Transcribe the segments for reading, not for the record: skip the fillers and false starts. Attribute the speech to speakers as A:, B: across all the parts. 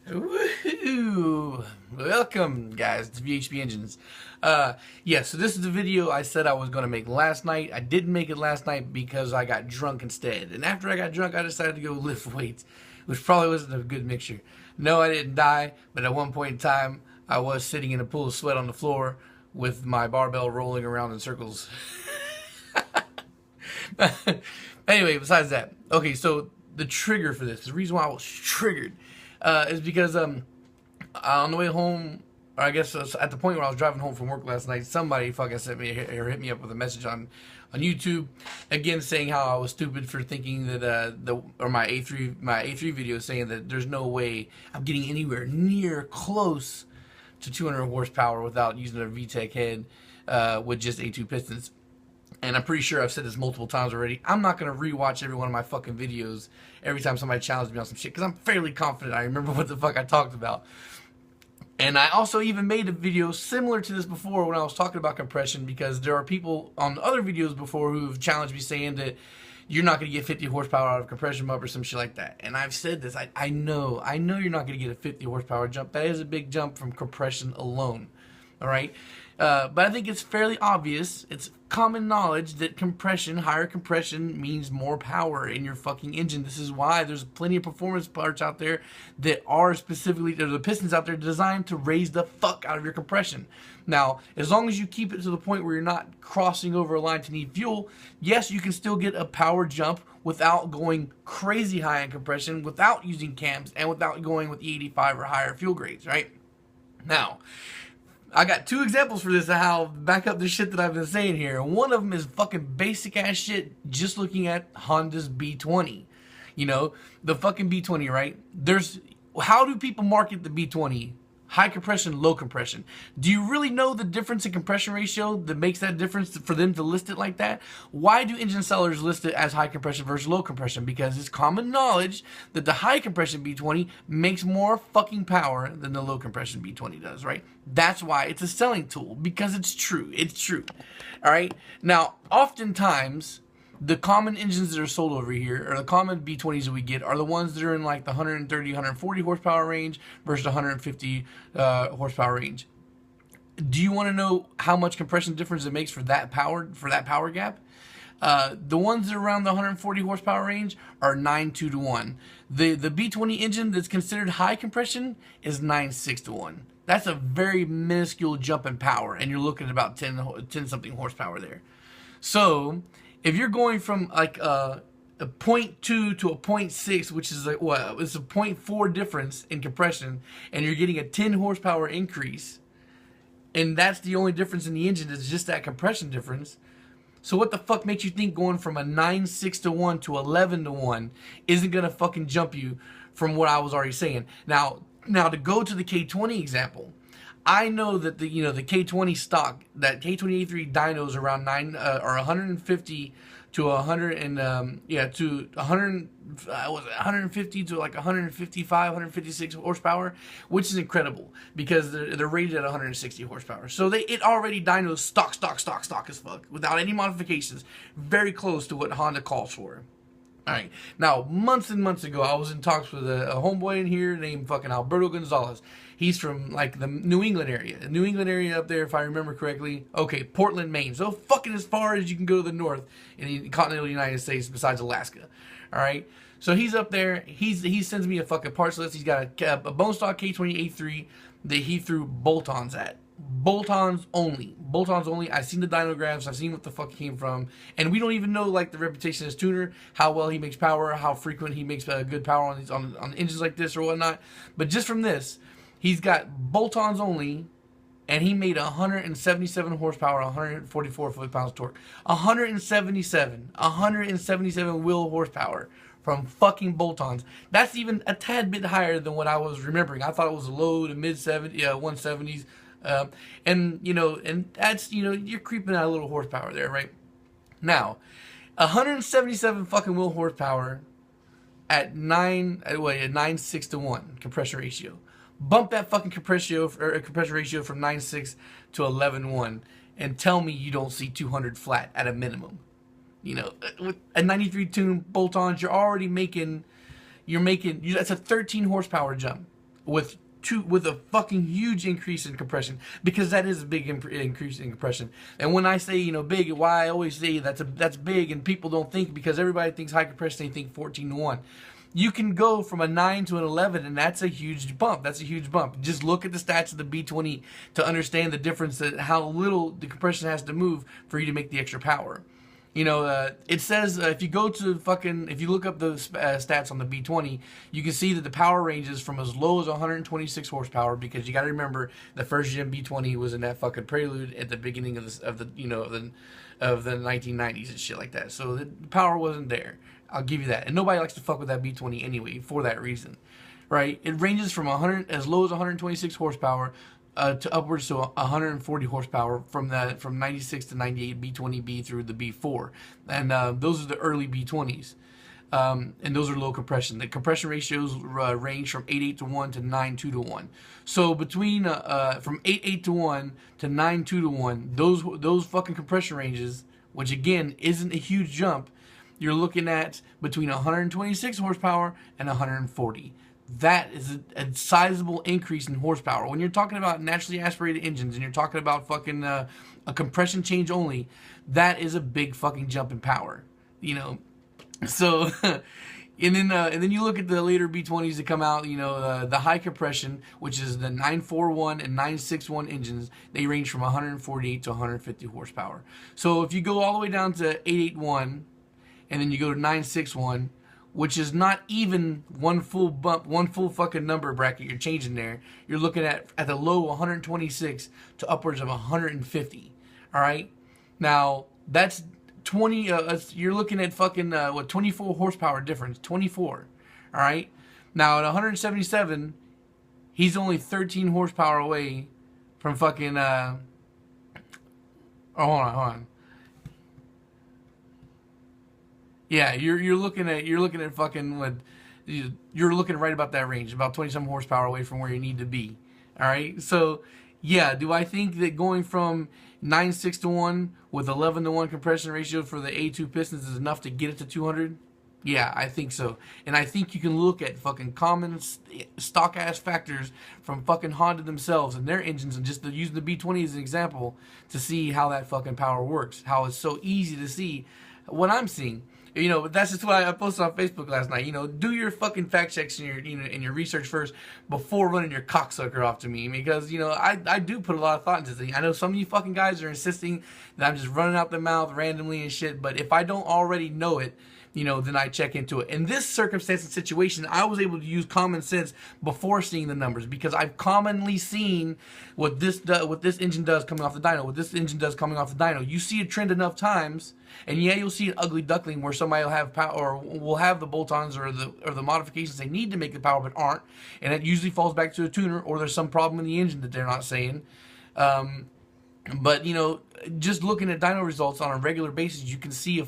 A: Woohoo! Welcome, guys, to VHP Engines. Yeah, so this is the video I said I was going to make last night. I didn't make it last night because I got drunk instead. And after I got drunk, I decided to go lift weights, which probably wasn't a good mixture. No, I didn't die, but at one point in time, I was sitting in a pool of sweat on the floor with my barbell rolling around in circles. Anyway, besides that, okay, so the trigger for this, the reason why I was triggered, is because on the way home, or I guess at the point where I was driving home from work last night, somebody fucking sent me or hit me up with a message on YouTube, again saying how I was stupid for thinking that my A3 video saying that there's no way I'm getting anywhere near close to 200 horsepower without using a VTEC head with just A2 pistons. And I'm pretty sure I've said this multiple times already. I'm not going to rewatch every one of my fucking videos every time somebody challenges me on some shit, because I'm fairly confident I remember what the fuck I talked about. And I also even made a video similar to this before when I was talking about compression, because there are people on other videos before who have challenged me saying that you're not going to get 50 horsepower out of a compression pump or some shit like that. And I've said this. I know you're not going to get a 50 horsepower jump. That is a big jump from compression alone. All right? But I think it's fairly obvious, it's common knowledge that higher compression means more power in your fucking engine. This is why there's plenty of performance parts out there that are specifically, there's the pistons out there designed to raise the fuck out of your compression. Now, as long as you keep it to the point where you're not crossing over a line to need fuel, yes, you can still get a power jump without going crazy high in compression, without using cams, and without going with E85 or higher fuel grades, right? Now, I got two examples for this of how back up the shit that I've been saying here. One of them is fucking basic ass shit, just looking at Honda's B20. You know, the fucking B20, right? How do people market the B20? High compression, low compression. Do you really know the difference in compression ratio that makes that difference for them to list it like that? Why do engine sellers list it as high compression versus low compression? Because it's common knowledge that the high compression B20 makes more fucking power than the low compression B20 does, right? That's why it's a selling tool, because it's true. It's true. All right? Now, oftentimes, the common engines that are sold over here, or the common B20s that we get, are the ones that are in like the 130, 140 horsepower range versus the 150 horsepower range. Do you want to know how much compression difference it makes for that power gap? The ones that are around the 140 horsepower range are 9.2 to 1. The B20 engine that's considered high compression is 9.6 to 1. That's a very minuscule jump in power, and you're looking at about 10 something horsepower there. So if you're going from like a 0.2 to a 0.6, which is like what? It's a 0.4 difference in compression, and you're getting a 10 horsepower increase, and that's the only difference in the engine is just that compression difference. So what the fuck makes you think going from a 9.6 to 1 to 11 to 1 isn't gonna fucking jump you from what I was already saying? Now to go to the K20 example, I know that the K20 stock, that K20a3 dynos around 150 to 100 and to 100 150 to like 155, 156 horsepower, which is incredible because they're rated at 160 horsepower. So it already dynos stock as fuck without any modifications, very close to what Honda calls for. All right. Now, months and months ago, I was in talks with a homeboy in here named fucking Alberto Gonzalez. He's from like the New England area up there, if I remember correctly. Okay, Portland, Maine. So fucking as far as you can go to the north in the continental United States besides Alaska. All right. So he's up there. He sends me a fucking parts list. He's got a bone stock K20a3 that he threw bolt-ons at. Bolt-ons only. I've seen the dyno graphs. I've seen what the fuck he came from. And we don't even know like the reputation as tuner, how well he makes power, how frequent he makes good power on engines like this or whatnot. But just from this, he's got bolt-ons only, and he made 177 horsepower, 144 foot-pounds of torque. 177 wheel horsepower from fucking bolt-ons. That's even a tad bit higher than what I was remembering. I thought it was low to mid 170s. And that's, you're creeping out a little horsepower there, right? Now, 177 fucking wheel horsepower at 9.6 to 1 compression ratio. Bump that fucking compression ratio from 9.6 to 11.1 and tell me you don't see 200 flat at a minimum. With a 93 tune bolt-ons, you're making that's a 13 horsepower jump. with a fucking huge increase in compression, because that is a big increase in compression. And when I say, big, why I always say that's big, and people don't think, because everybody thinks high compression, they think 14-to-1. You can go from a 9 to an 11, and that's a huge bump. That's a huge bump. Just look at the stats of the B20 to understand the difference, that how little the compression has to move for you to make the extra power. It says if you go to if you look up the stats on the B20, you can see that the power ranges from as low as 126 horsepower, because you got to remember the first gen B20 was in that fucking Prelude at the beginning of the 1990s and shit like that. So the power wasn't there. I'll give you that. And nobody likes to fuck with that B20 anyway for that reason, right? It ranges from as low as 126 horsepower to upwards to 140 horsepower from 96 to 98 B20B through the B4, and those are the early B20s, and those are low compression. The compression ratios range from 8.8 to 1 to 9.2 to 1. So between from 8.8 to 1 to 9.2 to 1, those fucking compression ranges, which again isn't a huge jump, you're looking at between 126 horsepower and 140. That is a sizable increase in horsepower. When you're talking about naturally aspirated engines and you're talking about fucking a compression change only, that is a big fucking jump in power. So and then you look at the later B20s that come out. The high compression, which is the 941 and 961 engines, they range from 148 to 150 horsepower. So if you go all the way down to 881, and then you go to 961, which is not even one full bump, one full fucking number bracket you're changing there. You're looking at the low 126 to upwards of 150. All right, now that's 20. You're looking at fucking 24 horsepower difference. 24. All right, now at 177, he's only 13 horsepower away from fucking. Oh, hold on. Yeah, you're looking at fucking what, you're looking right about that range, about 20-some horsepower away from where you need to be. All right, so yeah, do I think that going from 9.6 to 1 with 11 to 1 compression ratio for the A2 pistons is enough to get it to 200? Yeah, I think so. And I think you can look at fucking common stock ass factors from fucking Honda themselves and their engines, and just using the B20 as an example to see how that fucking power works. How it's so easy to see what I'm seeing. But that's just why I posted on Facebook last night. Do your fucking fact checks and your research first before running your cocksucker off to me, because I do put a lot of thought into things. I know some of you fucking guys are insisting that I'm just running out the mouth randomly and shit, but if I don't already know it, then I check into it. In this circumstance and situation, I was able to use common sense before seeing the numbers, because I've commonly seen what this engine does coming off the dyno, what this engine does coming off the dyno. You see a trend enough times, and yeah, you'll see an ugly duckling where somebody will have power, or will have the bolt-ons or the modifications they need to make the power but aren't, and it usually falls back to a tuner, or there's some problem in the engine that they're not saying. But just looking at dyno results on a regular basis, you can see a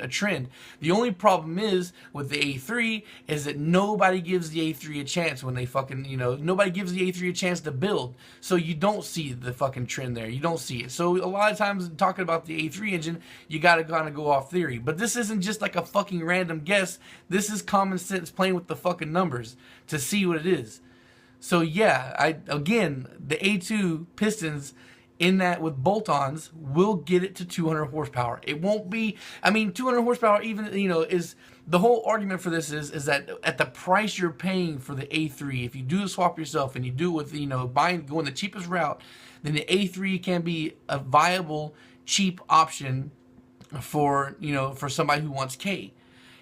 A: trend. The only problem is with the A3 is that nobody gives the A3 a chance when they nobody gives the A3 a chance to build. So you don't see the fucking trend there. You don't see it. So a lot of times talking about the A3 engine, you gotta kind of go off theory. But this isn't just like a fucking random guess. This is common sense playing with the fucking numbers to see what it is. So yeah, again, the A2 pistons in that with bolt-ons will get it to 200 horsepower. It won't be, 200 horsepower even, is, the whole argument for this is that at the price you're paying for the A3, if you do the swap yourself and you do it with, going the cheapest route, then the A3 can be a viable, cheap option for somebody who wants K.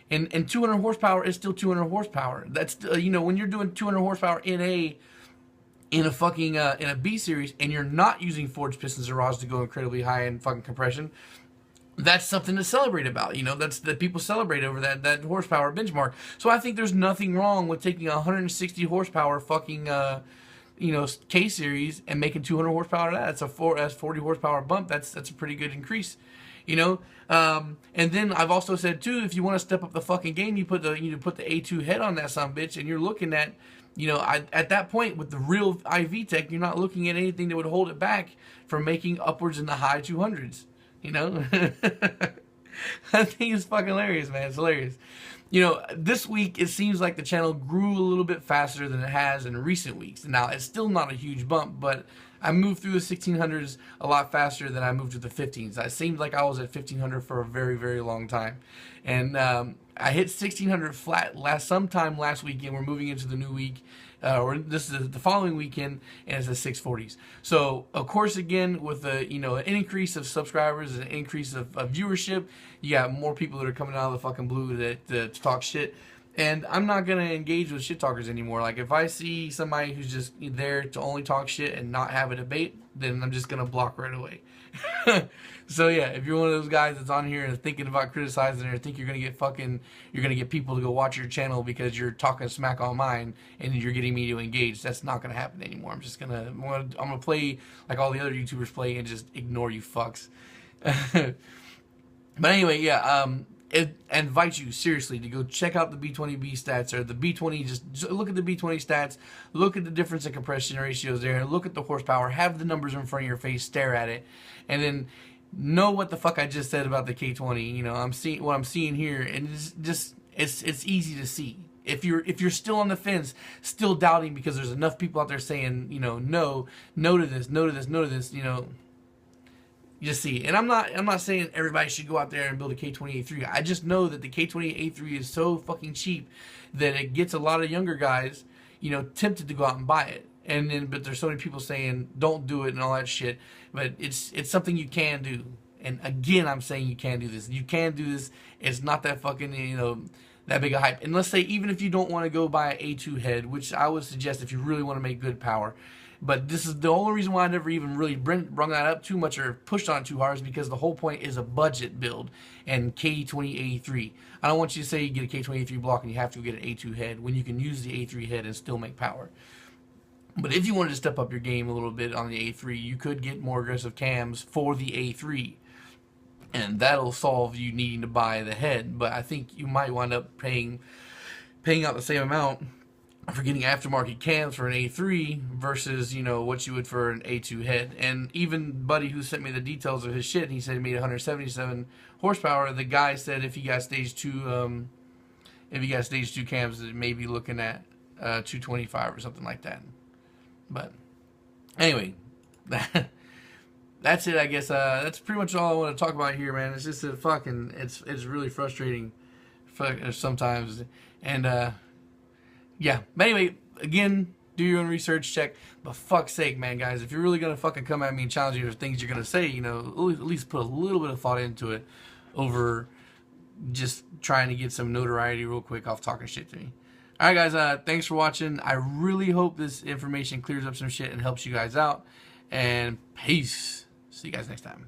A: And 200 horsepower is still 200 horsepower. That's, when you're doing 200 horsepower in a fucking in a B series, and you're not using forged pistons or rods to go incredibly high in fucking compression, that's something to celebrate about. That's that people celebrate over that horsepower benchmark. So I think there's nothing wrong with taking a 160 horsepower fucking K series and making 200 horsepower of that. That's 40 horsepower bump. That's a pretty good increase. And then I've also said too, if you want to step up the fucking game, you put the A2 head on that sumbitch, and you're looking at, at that point with the real IV tech, you're not looking at anything that would hold it back from making upwards in the high 200s. I think it's fucking hilarious, man. It's hilarious. you know, this week it seems like the channel grew a little bit faster than it has in recent weeks. Now, it's still not a huge bump, but I moved through the 1600s a lot faster than I moved to the 15s. It seemed like I was at 1500 for a very, very long time. And I hit 1600 flat sometime last weekend. We're moving into the new week. Or this is the following weekend, and it's the 640s. So, of course, again, with an increase of subscribers, an increase of viewership, you got more people that are coming out of the fucking blue to talk shit. And I'm not gonna engage with shit talkers anymore. Like, if I see somebody who's just there to only talk shit and not have a debate, then I'm just gonna block right away. So yeah, if you're one of those guys that's on here and thinking about criticizing or think you're gonna get people to go watch your channel because you're talking smack on mine and you're getting me to engage, that's not gonna happen anymore. I'm gonna play like all the other YouTubers play and just ignore you fucks. But anyway, yeah, I invite you seriously to go check out the B20B stats, or the B20. Just look at the B20 stats, look at the difference in compression ratios there, look at the horsepower, have the numbers in front of your face, stare at it, and then know what the fuck I just said about the K20. You know, I'm seeing what I'm seeing here, and it's easy to see. If you're still on the fence, still doubting because there's enough people out there saying, you know, no to this, no to this, no to this, you know. You just see, and I'm not saying everybody should go out there and build a K20a3. I just know that the K20a3 is so fucking cheap that it gets a lot of younger guys, you know, tempted to go out and buy it. And then, but there's so many people saying don't do it and all that shit. But it's something you can do. And again, I'm saying you can do this. You can do this. It's not that fucking, you know, that big a hype. And let's say even if you don't want to go buy an A2 head, which I would suggest if you really want to make good power. But this is the only reason why I never even really brung that up too much or pushed on it too hard, is because the whole point is a budget build and K20a3. I don't want you to say you get a K20a3 block and you have to get an A2 head when you can use the A3 head and still make power. But if you wanted to step up your game a little bit on the A3, you could get more aggressive cams for the A3. And that'll solve you needing to buy the head. But I think you might wind up paying out the same amount for getting aftermarket cams for an A3 versus, you know, what you would for an A2 head. And even Buddy, who sent me the details of his shit, he said he made 177 horsepower. The guy said if you got stage 2 cams, it may be looking at 225 or something like that. But anyway, that's it, I guess. That's pretty much all I want to talk about here, man. It's just it's really frustrating sometimes. And yeah, but anyway, again, do your own research, check. But fuck's sake, man, guys, if you're really gonna fucking come at me and challenge me for things you're gonna say, you know, at least put a little bit of thought into it over just trying to get some notoriety real quick off talking shit to me. Alright, guys, thanks for watching. I really hope this information clears up some shit and helps you guys out. And peace. See you guys next time.